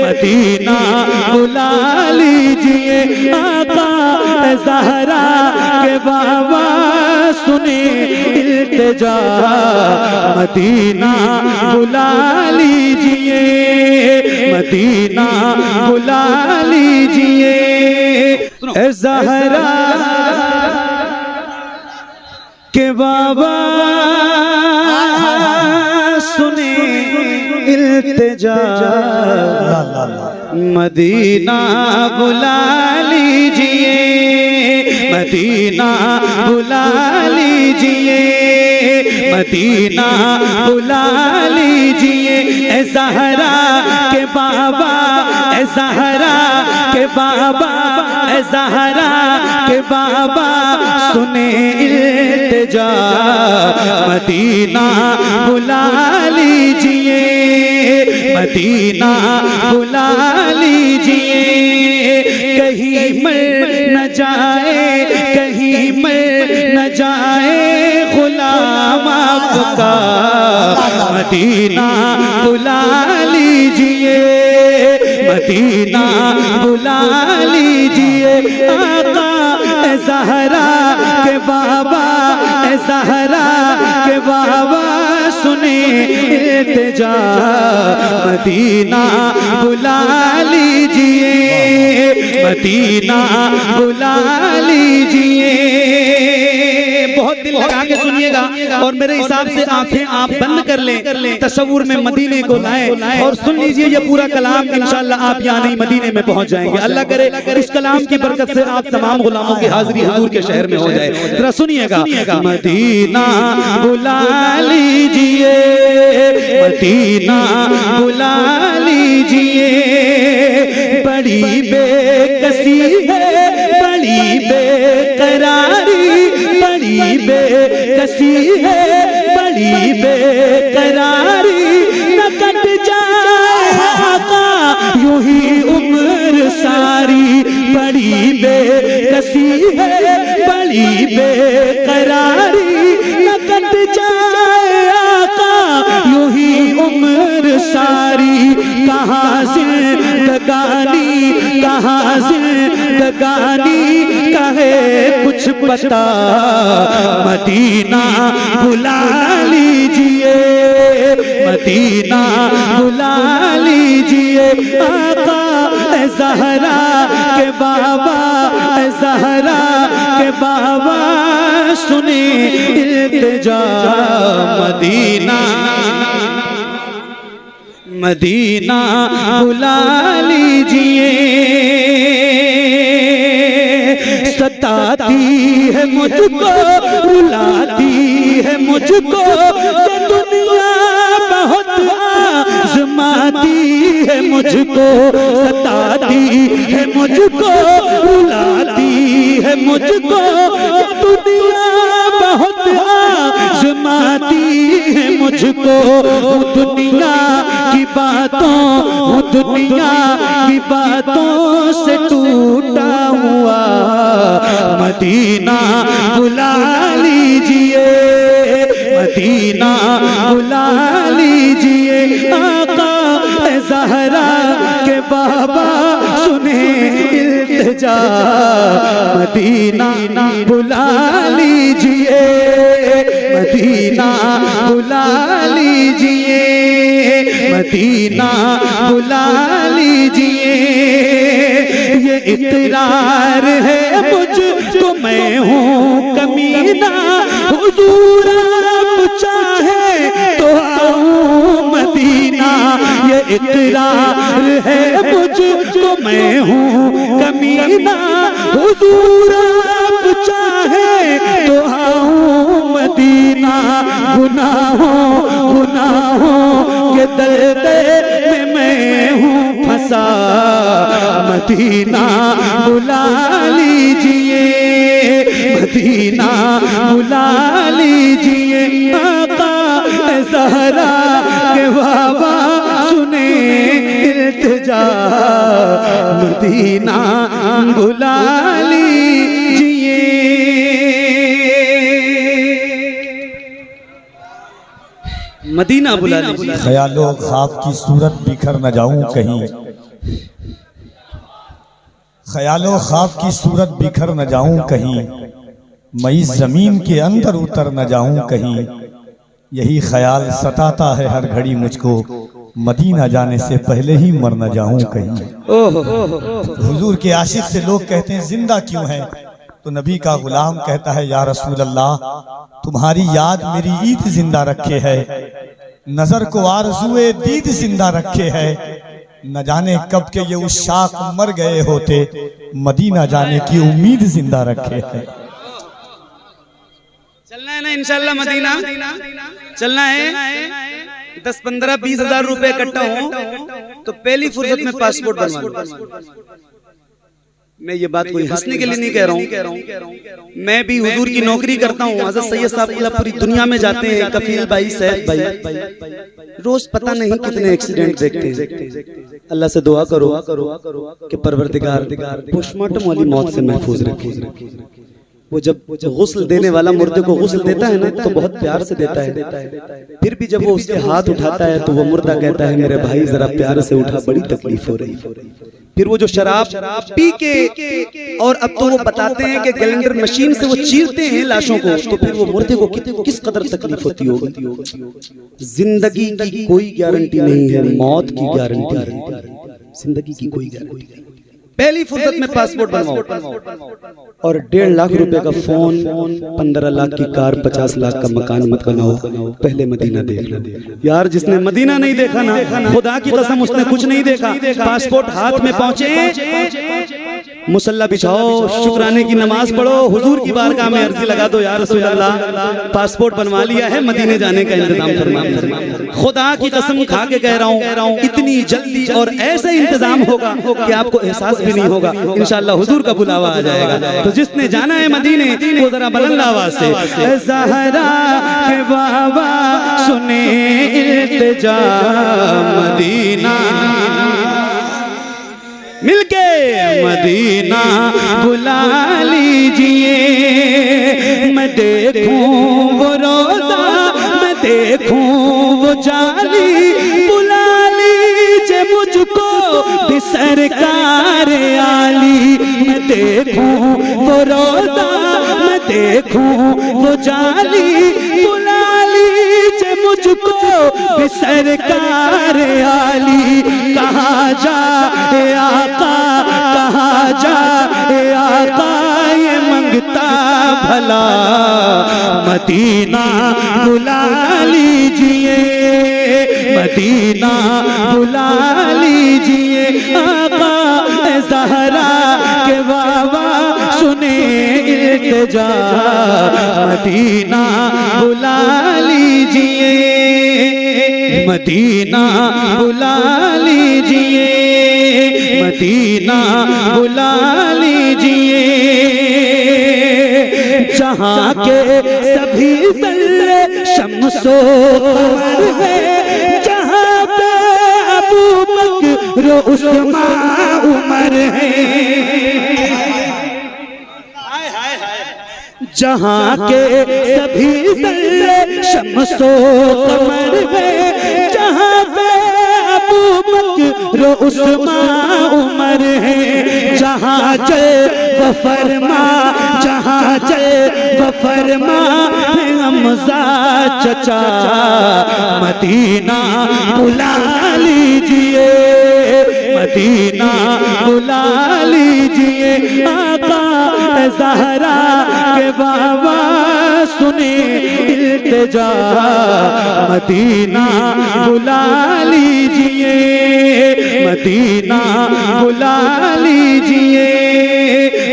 Medina बुला लीजिए। आका ज़हरा के बाबा सुने इल्तिजा, मदीना बुला लीजिए, मदीना बुला लीजिए। ज़हरा के बाबा सुने इल्तिजा, मदीना बुला लीजिए, मदीना बुला लीजिए, मदीना बुला लीजिए। ए ज़हरा के बाबा, ए ज़हरा के बाबा, ए ज़हरा के बाबा सुने इल्तिजा, मदीना बुला लीजिए, मदीना बुला लीजिए। कहीं मर न जाए, कहीं मर न जाए गुलाम आपका, मदीना बुला लीजिए, मदीना बुला लीजिए। आका ज़हरा के बाबा, ज़हरा के बाबा सुने इल्तिजा, मदीना बुला लीजिए, मदीना बुला लीजिए। बहुत दिल लगा के सुनिएगा और मेरे हिसाब से आंखें आप बंद कर लें, तसव्वुर में मदीने को लाएं और सुन लीजिए ये पूरा कलाम। इंशाअल्लाह आप यहाँ नहीं मदीने में पहुंच जाएंगे। अल्लाह करे इस कलाम की बरकत से आप तमाम गुलामों की हाजिरी हुजूर के शहर में हो जाए। जरा सुनिएगा, मदीना बुला लीजिए, मदीना बुला लीजिए। बड़ी बेकसी है, बड़ी बेकरारी, बड़ी बेकसी है, बड़ी बेकरारी। न कट जाए आका यूं ही उम्र सारी, बड़ी बेकसी है, बड़ी बेकरारी। न कट जाए आका यूं ही उम्र सारी। कहाँ जिंदगानी, कहाँ जिंदगानी कहे कुछ पता, मदीना बुला लीजिए, मदीना बुला लीजिए। आका ज़हरा के बाबा, ज़हरा के बाबा सुने इल्तिजा, मदीना मदीना बुला लीजिए। सताती है मुझको, रुलाती है मुझको ये दुनिया, बहुत आज़माती है मुझको। सताती है मुझको, रुलाती है मुझको ये दुनिया, बहुत आज़माती है मुझको। दुनिया की बातों, दुनिया की बातों से टूटा हुआ, मदीना बुला लीजिए, मदीना बुला लीजिए। आका ज़हरा के बाबा सुने इल्तिजा, मदीना बुला लीजिए, मदीना बुला लीजिए, मदीना बुला लीजिए। ये इकरार है मुझको मैं हूँ कमीना, हुजूर आप चाहे तो आऊँ मदीना। ये इकरार है मुझको मैं हूँ कमीना, हुजूर आप चाहे तो आऊँ मदीना। गुनाहों के दलदल में मैं हूँ फंसा, मदीना बुला लीजिए, मदीना बुला लीजिए। आका ज़हरा के बाबा सुने इल्तिजा, मदीना बुला लीजिए। मदीना बुला लीजिए। ख्यालो ख्वाब की सूरत बिखर न जाऊं कहीं, ख्यालो ख्वाब की सूरत बिखर न जाऊं कहीं, मैं इस जमीन के अंदर उतर न जाऊं कहीं, यही ख्याल सताता है हर घड़ी मुझको, मदीना जाने से पहले ही मर न जाऊं कहीं। हुजूर के आशिक से लोग कहते हैं जिंदा क्यों है, तो नबी का गुलाम कहता है या रसूल अल्लाह, तुम्हारी याद मेरी ईद जिंदा रखे है, नजर को आरज़ुए दीद जिंदा रखे है, न जाने कब के ये उशाक मर गए होते, मदीना जाने की उम्मीद जिंदा रखे है। चलना है ना इंशाल्लाह मदीना, चलना है। 10, 15, 20 हजार रुपए इकट्ठा हो तो पहली फुर्सत में पासपोर्ट बनवा लो। मैं ये बात कोई हंसने के लिए नहीं कह रहा हूँ, मैं भी हुजूर की नौकरी करता हूँ। हज़रत सैयद साहब पूरी दुनिया में जाते हैं, कफील भाई, सैयद भाई, रोज पता नहीं कितने एक्सीडेंट देखते हैं। अल्लाह से दुआ करो कि परवरदिगार पोस्टमार्टम वाली मौत से महफूज रखे। वो जब गुस्ल देने वाला मुर्दे को गुस्ल देता है ना तो बहुत प्यार से देता है, फिर भी जब वो उसके हाथ उठाता है तो वो मुर्दा कहता है मेरे भाई जरा प्यार से उठा, बड़ी तकलीफ हो रही। फिर वो जो शराब पी के, और अब तो वो बताते हैं कि कैलेंडर मशीन से वो चीरते हैं लाशों को, तो फिर वो मुर्दे को किस कदर तकलीफ होती होगी। जिंदगी की कोई गारंटी नहीं है, मौत की गारंटी है, जिंदगी की कोई गारंटी नहीं। पहली फुर्सत में पासपोर्ट बनवाओ और 1.5 लाख रुपए का फोन, 15 लाख की कार, 50 लाख का मकान मत बनाओ, पहले मदीना देख लो। यार जिसने मदीना नहीं देखा ना, खुदा की कसम उसने कुछ नहीं देखा। पासपोर्ट हाथ में पहुंचे, मुसल्ला बिछाओ, शुक्राने की नमाज पढ़ो, हुजूर की बारगाह में अर्जी लगा दो, या रसूल अल्लाह पासपोर्ट बनवा लिया है, मदीने जाने का इंतजाम फरमा। खुदा की कसम खा के कह रहा हूँ, इतनी जल्दी और ऐसा इंतजाम होगा कि आपको एहसास भी नहीं होगा। इंशाअल्लाह हुजूर का बुलावा आ जाएगा। तो जिसने जाना है मदीने वो जरा बुलंद आवाज से ज़हरा के बाबा सुने इल्तिजा मदीना, मिलके मदीना बुला लीजिए। मैं देखूं वो रोजा, मैं देखूं वो जाली, बुला लीजिए मुझको भी सरकार आली। मैं देखूं वो रोजा, मैं देखूं वो जाली, बुला लीजिए मुझको भी सरकार आली। कहाँ जा ए आका, कहाँ जा ए आका, ये मंगता भला मदीना बुला लीजिए, मदीना बुला लीजिए। आका ज़हरा के बाबा सुने इल्तिजा, मदीना बुला लीजिए, मदीना बुला लीजिए, मदीना बुला लीजिए। जहाँ के सभी ज़र्रे शम्सो कमर है, जहाँ पे अबू बकर उस्मान उमर है, जहाँ के सभी ज़र्रे शम्सो कमर है, जहाँ पे अबू बकर उस्मान उमर है। जहाँ चल वो फरमा, जहाँ चल वो फरमा, हमज़ा चचा मदीना बुला लीजिए, मदीना बुला लीजिए। आका ज़हरा के बाबा सुने इल्तिजा, मदीना बुला लीजिए, मदीना बुला लीजिए,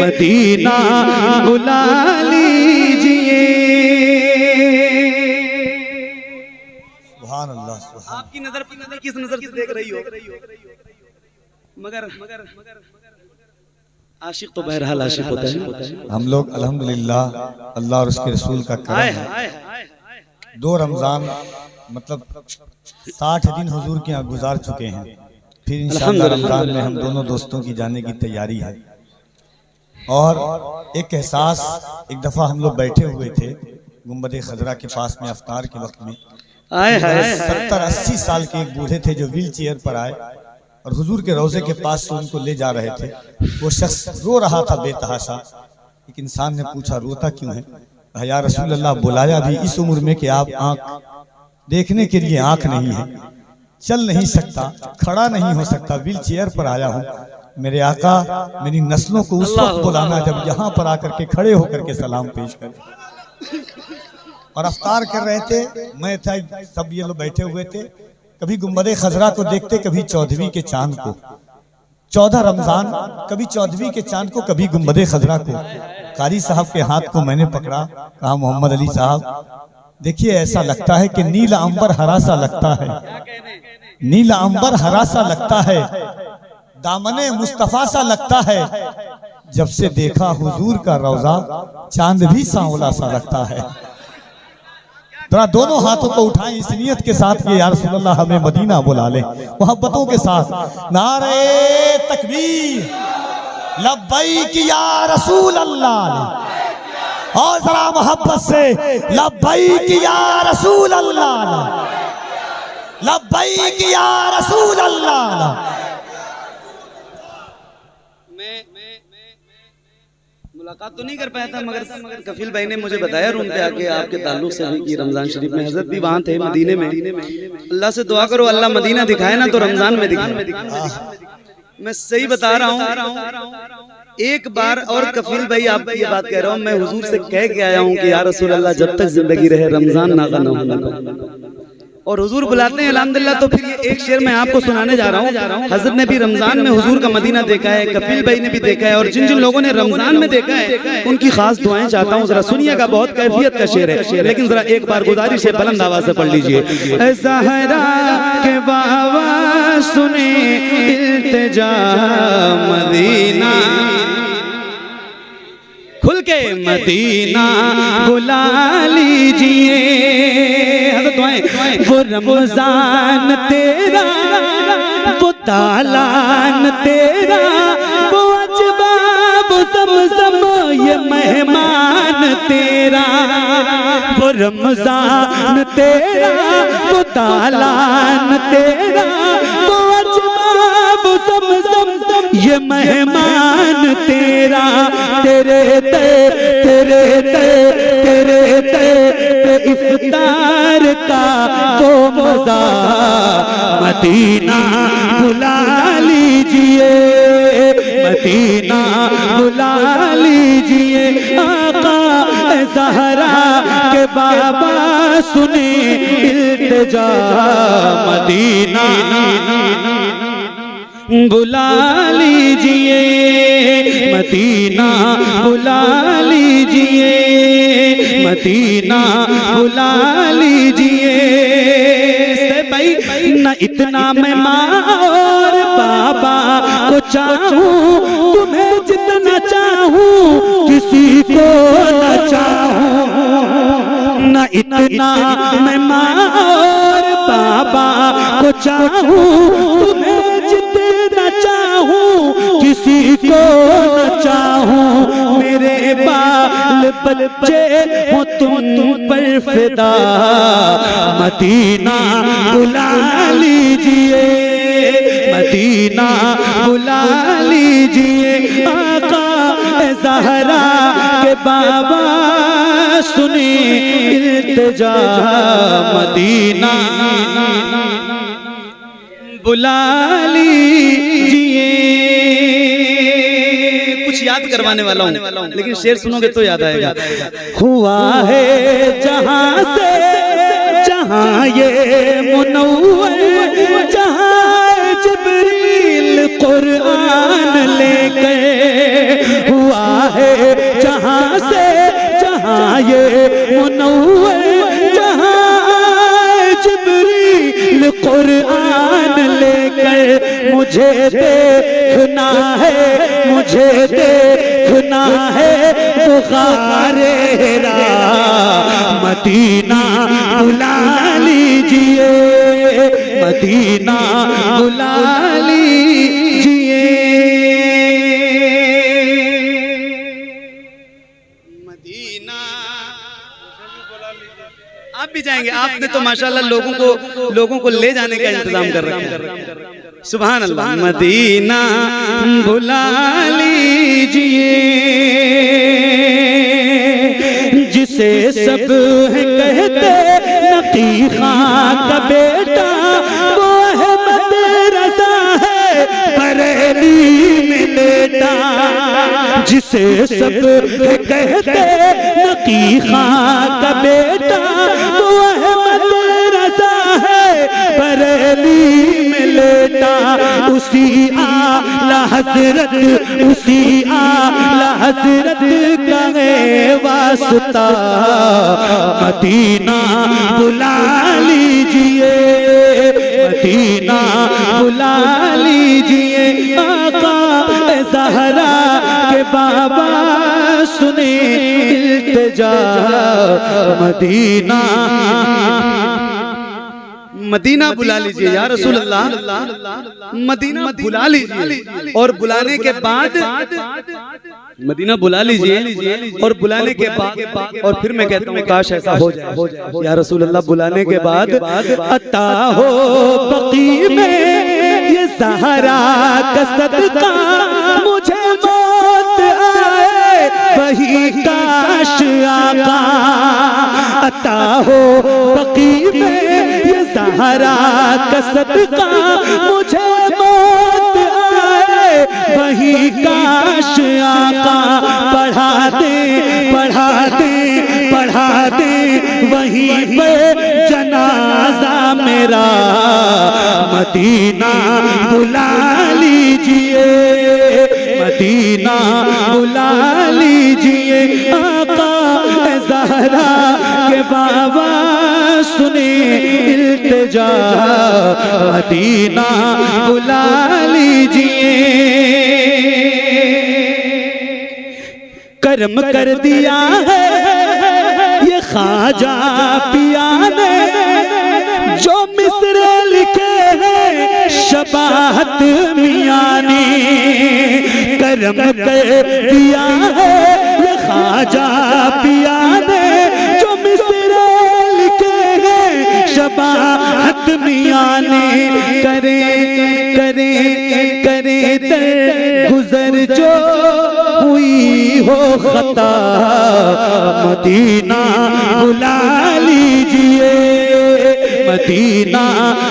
मदीना बुला लीजिए। सुभान अल्लाह, सुभान। आपकी नजर किस नजर से देख रही हो, मगर आशिक तो बहरहाल आशिक होता है। हम लोग अल्हम्दुलिल्लाह अल्लाह और उसके रसूल का करम है, 2 रमजान मतलब 60 दिन हुजूर के यहाँ गुजार चुके हैं। फिर इंशाअल्लाह रमजान में हम दोनों दोस्तों की जाने की तैयारी है। और एक एहसास, एक दफ़ा हम लोग बैठे हुए थे गुंबद खजरा के पास में अफ्तार के वक्त में, आए हाय 70-80 साल के एक बूढ़े थे जो व्हील चेयर पर आए और हुजूर के रोजे के पास से उनको ले जा रहे थे। वो शख्स रो रहा था बेतहाशा। एक इंसान ने पूछा, रोता क्यों है? कहा, या रसूल अल्लाह, बुलाया भी इस उम्र में कि आप आंख देखने के लिए आंख नहीं है, चल नहीं सकता, खड़ा नहीं हो सकता, व्हील चेयर पर आया हूँ। मेरे आका मेरी नस्लों को उस वक्त बुलाना जब यहाँ पर आकर के खड़े होकर के सलाम पेश करें। और अफ्तार कर रहे थे, मैं था, सब ये लोग बैठे हुए थे। कभी गुम्बदे खजरा को देखते, कभी 14वीं के चांद को, 14 रमजान, कभी 14वीं के चांद को, कभी गुम्बदे खजरा को। कारी साहब के हाथ को मैंने पकड़ा, कहा, मोहम्मद अली साहब देखिए, ऐसा लगता है कि नीला अंबर हरा सा लगता है, नीला अंबर हरा सा लगता है, दामने मुस्तफा सा लगता है। जब से देखा हुजूर का रोजा, चांद भी सांवला सा लगता है। जरा दोनों हाथों को उठाएं इस नियत के साथ कि या रसूल अल्लाह हमें मदीना बुला ले, मोहब्बतों के साथ। नारे तकबीर, लब्बैक या रसूल अल्लाह, और जरा मोहब्बत से लब्बैक या रसूल अल्लाह, लब्बैक या रसूल अल्लाह। मुलाकात तो नहीं कर पाया था, मगर कफील भाई ने मुझे बताया रूम पे आके आपके ताल्लुक से भी कि रमजान शरीफ में हजरत भी वहाँ थे मदीने में। अल्लाह से दुआ करो अल्लाह मदीना दिखाए ना तो रमजान में दिखाए। मैं सही बता रहा हूँ। एक बार और कफील भाई आप ये बात कह रहा हूँ, मैं हुजूर से कह के आया हूँ कि या रसूल अल्लाह जब तक जिंदगी रहे रमजान नागा ना होने, और हुजूर बुलाते हैं अल्हम्दुलिल्लाह। तो फिर ये एक शेर मैं आपको सुनाने जा रहा हूँ। हजरत ने भी रमजान में हुजूर का मदीना देखा है, कफील भाई ने भी देखा है, और जिन जिन लोगों ने रमजान में देखा है उनकी खास दुआएं चाहता हूँ। जरा सुनिएगा, बहुत कैफियत का शेर है, लेकिन जरा एक बार गुजारिश है बुलंद आवाज से पढ़ लीजिए। ज़हरा के बाबा सुने इल्तिजा मदीना, खुल के मदीना बुला लीजिए। वो रमजान तेरा, वो तालान तेरा, वो अजबा, वो ज़मज़म, ये मेहमान तेरा। वो रमजान तेरा, वो तालान तेरा, वो अजबा, वो ज़मज़म, ये मेहमान तेरा। तेरे ते तेरे ते तेरे ते इफ्तार का वो मज़ा मदीना बुला लीजिए, मदीना बुला लीजिए। आका ज़हरा के बाबा सुने इल्तिजा मदीना बुला लीजिए, मदीना बुला लीजिए, मदीना बुला लीजिए। से भाई न इतना मैं माँ और बाबा को चाहूँ, तुम्हें जितना चाहूँ किसी को न चाहूँ। न इतना मैं माँ और बाबा को चाहूँ, तुम्हें जितना चाहूँ किसी को न चाहूँ। मेरे बाल बच्चे हो तुम पर फिदा, मदीना बुला लीजिए, मदीना बुला लीजिए। आका ज़हरा के बाबा सुने इल्तिजा मदीना बुला लीजिए। कुछ याद करवाने वाला हूँ, लेकिन शेर सुनोगे तो याद आएगा। हुआ है जहाँ से जहाँ ये मुनव्वर, जहाँ जिब्रील कुरान ले गए। हुआ है जहाँ से जहाँ ये मुनव्वर, जहाँ जिब्रील कुरान ले गए। मुझे देखना है, मुझे देखना है बुखारे रा, मदीना बुला लीजिए, मदीना बुला लीजिए, मदीना। आप भी जाएं। जाएंगे, आपने तो माशाल्लाह लोगों को ले जाने का इंतजाम कर रखा है। सुभान अल्लाह। मदीना बुला लीजिए जिसे सब है कहते नकी खां का बेटा, वो अहमद रज़ा है बरेली में लेटा। जिसे सब है कहते नकी खां का बेटा, वो अहमद रज़ा है बरेली में लेटा। उसी आला हजरत, उसी आला हजरत का है वास्ता, मदीना बुला लीजिए, मदीना बुला लीजिए। आका ज़हरा के बाबा सुने इल्तिजा, मदीना मदीना बुला लीजिए या रसूल अल्लाह, मदीना बुला लीजिए। और बुलाने के बाद मदीना बुला लीजिए, और बुलाने के बाद और फिर मैं कहता हूँ काश ऐसा हो जाए या रसूल अल्लाह, बुलाने के बाद अता हो बकी में ये ज़हरा का सदका, मुझे मौत आए वही काश आका। अता हो बकी में ये ज़हरा का सदका, मुझे मौत आए वही काश आका। पढ़ा दे पढ़ा दे पढ़ा दे वहीं पे जनाजा मेरा, मदीना बुला लीजिए, मदीना बुला लीजिए। आका ज़हरा के बाबा सुने इल्तिजा, मदीना बुला लीजिए। कर्म कर दिया है ये ख्वाजा पिया ने, जो मिस्र लिखे हैं शबाहत मियां ने। कर्म कर दिया है ये ख्वाजा पिया ने, जो मिस्र लिखे हैं शबाहत मियां ने। करे करे करे दर गुजर जो हुई हो खता, मदीना बुला लीजिए, मदीना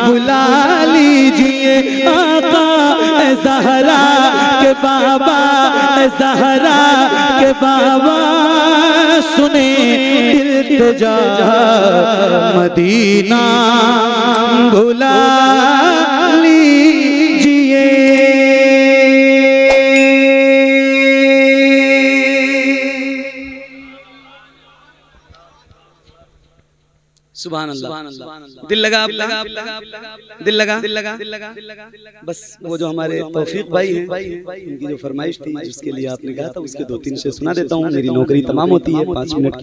बुला लीजिए। आका ज़हरा के बाबा, ज़हरा के बाबा सुने इल्तिजा, मदीना बुला लीजिए। सुभान अल्लाह। दिल लगा आपका, दिल लगा। बस वो जो हमारे तौफीक भाई हैं, उनकी जो फरमाइश थी जिसके लिए आपने कहा था, उसके 2-3 शेर सुना देता हूँ। मेरी नौकरी तमाम होती है 5 मिनट की।